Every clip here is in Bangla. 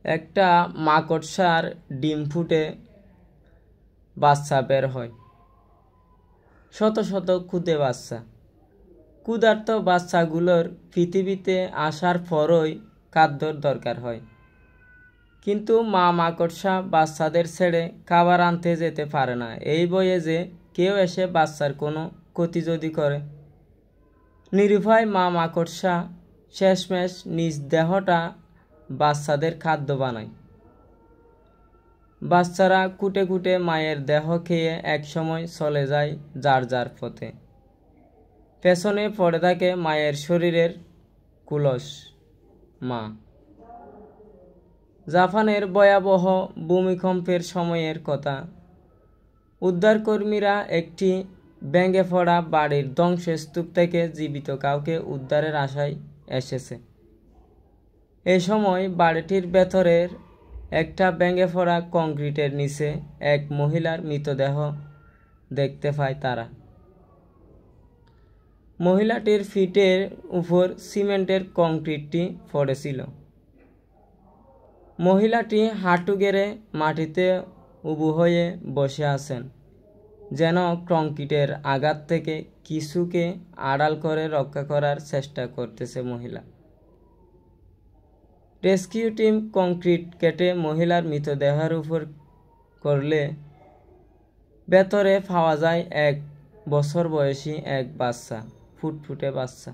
একটা মাকড়সার ডিম ফুটে বাচ্চা বের হয়, শত শত ক্ষুদে বাচ্চা। ক্ষুধার্ত বাচ্চাগুলোর পৃথিবীতে আসার পরই খাদ্যর দরকার হয়, কিন্তু মা মাকড়সা বাচ্চাদের ছেড়ে খাবার আনতে যেতে পারে না, এই ভয়ে যে কেউ এসে বাচ্চার কোনো ক্ষতি যদি করে। নিরুপায় মা মাকড়সা শেষমেশ নিজ দেহটা বাচ্চাদের খাদ্য বানায়। বাচ্চারা কুটে কুটে মায়ের দেহ খেয়ে একসময় চলে যায় যার যার পথে। পেছনে পড়ে থাকে মায়ের শরীরের কুলস মা। জাপানের ভয়াবহ ভূমিকম্পের সময়ের কথা। উদ্ধারকর্মীরা একটি ভেঙে পড়া বাড়ির ধ্বংসস্তূপ থেকে জীবিত কাউকে উদ্ধারের আশায় এসেছে। এ সময় বাড়িটির ভেতরের একটা ভেঙে পড়া কংক্রিটের নিচে এক মহিলার মৃতদেহ দেখতে পায় তারা। মহিলাটির পিঠের উপর সিমেন্টের কংক্রিটটি পড়েছিল। মহিলাটি হাঁটু গেড়ে মাটিতে উবু হয়ে বসে আছেন, যেন কংক্রিটের আঘাত থেকে কিছুকে আড়াল করে রক্ষা করার চেষ্টা করতেছে মহিলা। রেস্কিউ টিম কংক্রিট কেটে মহিলার মৃতদেহের উপর করলে ভেতরে পাওয়া যায় 1 বছর বয়সী এক বাচ্চা, ফুটফুটে বাচ্চা।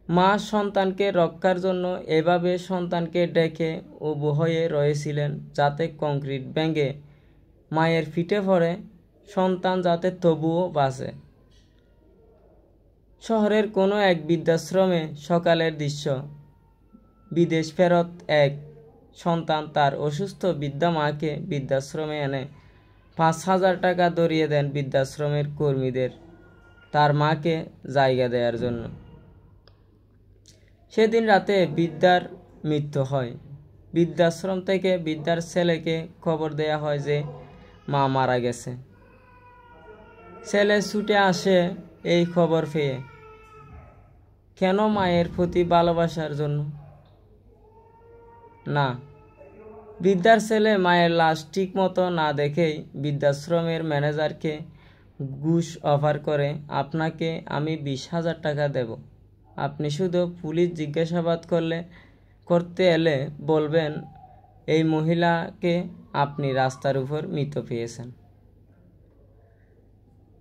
মা সন্তানকে রক্ষার জন্য এভাবে সন্তানকে ডেকে উবু হয়ে রয়েছিলেন, যাতে কংক্রিট ভেঙে মায়ের পিঠে পড়ে সন্তান যাতে তবুও বাঁচে। শহরের কোনো এক বৃদ্ধাশ্রমে সকালের দৃশ্য। বিদেশ ফেরত এক সন্তান তার অসুস্থ বৃদ্ধা মাকে বৃদ্ধাশ্রমে এনে 5,000 টাকা ধরিয়ে দেন বৃদ্ধাশ্রমের কর্মীদের তার মাকে জায়গা দেওয়ার জন্য। সেদিন রাতে বৃদ্ধার মৃত্যু হয়। বৃদ্ধাশ্রম থেকে বৃদ্ধার ছেলেকে খবর দেয়া হয় যে মা মারা গেছে। ছেলে ছুটে আসে এই খবর পেয়ে। কেন? মায়ের প্রতি ভালোবাসার জন্য? না, বৃদ্ধার ছেলে মায়ের লাশ ঠিক মতো না দেখেই বৃদ্ধাশ্রমের ম্যানেজারকে ঘুষ অফার করে, আপনাকে আমি 20,000 টাকা দেব, আপনি শুধু পুলিশ জিজ্ঞাসাবাদ করতে এলে বলবেন এই মহিলাকে আপনি রাস্তার উপর মৃত পেয়েছেন।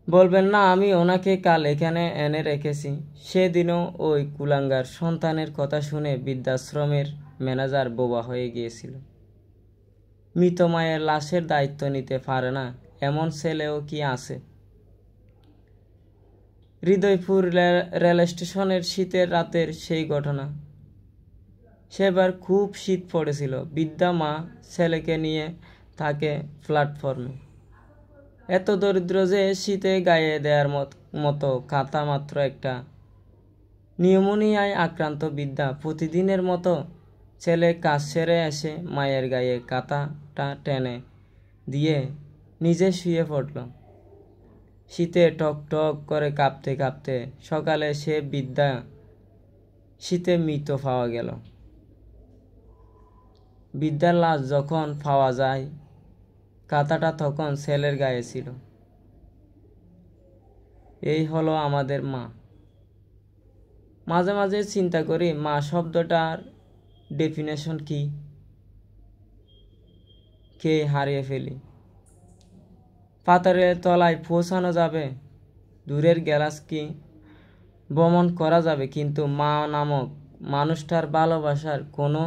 বলবেন না আমি ওনাকে কাল এখানে এনে রেখেছি। সেদিনও ওই কুলাঙ্গার সন্তানের কথা শুনে বৃদ্ধাশ্রমের ম্যানেজার বোবা হয়ে গিয়েছিল। মৃত মায়ের লাশের দায়িত্ব নিতে পারে না এমন ছেলেও কি আছে? হৃদয়পুর রেল স্টেশনের শীতের রাতের সেই ঘটনা। সেবার খুব শীত পড়েছিল। বৃদ্ধা মা ছেলেকে নিয়ে থাকে প্ল্যাটফর্মে। এত দরিদ্র যে শীতে গায়ে দেওয়ার মতো কাঁথা মাত্র একটা। নিউমোনিয়ায় আক্রান্ত বৃদ্ধা প্রতিদিনের মতো ছেলে কাজ সেরে এসে মায়ের গায়ে কাঁথাটা টেনে দিয়ে নিজে শুয়ে পড়ল। শীতে টক টক করে কাঁপতে কাঁপতে সকালে সে বৃদ্ধা শীতে মৃত পাওয়া গেল। বৃদ্ধার লাশ যখন পাওয়া যায় কাঁথাটা তখন ছেলের গায়ে ছিল। এই হলো আমাদের মা। মাঝে মাঝে চিন্তা করি মা শব্দটার ডেফিনেশন কি, কে হারিয়ে ফেলি। পাথরের তলায় পৌঁছানো যাবে, দূরের গ্যালাক্সি ভ্রমণ করা যাবে, কিন্তু মা নামক মানুষটার ভালোবাসার কোনো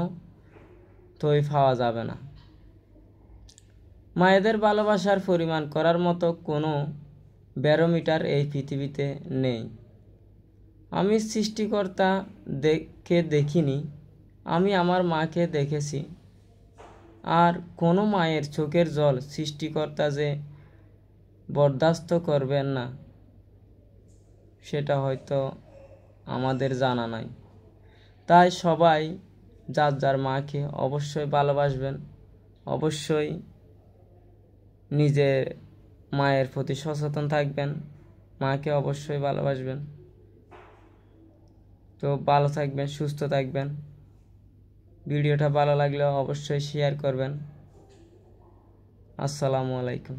তৈ পাওয়া যাবে না। মায়েদের ভালোবাসার পরিমাণ করার মতো কোনো ব্যারোমিটার এই পৃথিবীতে নেই। আমি সৃষ্টিকর্তাকে দেখিনি, আমি আমার মাকে দেখেছি। আর কোনো মায়ের চোখের জল সৃষ্টিকর্তা যে বরদাস্ত করবেন না সেটা হয়তো আমাদের জানা নাই। তাই সবাই যার যার মাকে অবশ্যই ভালোবাসবেন, অবশ্যই নিজের মায়ের প্রতি সচেতন থাকবেন, মাকে অবশ্যই ভালোবাসবেন। তো ভালো থাকবেন, সুস্থ থাকবেন। ভিডিওটা ভালো লাগলে অবশ্যই শেয়ার করবেন। আসসালামু আলাইকুম।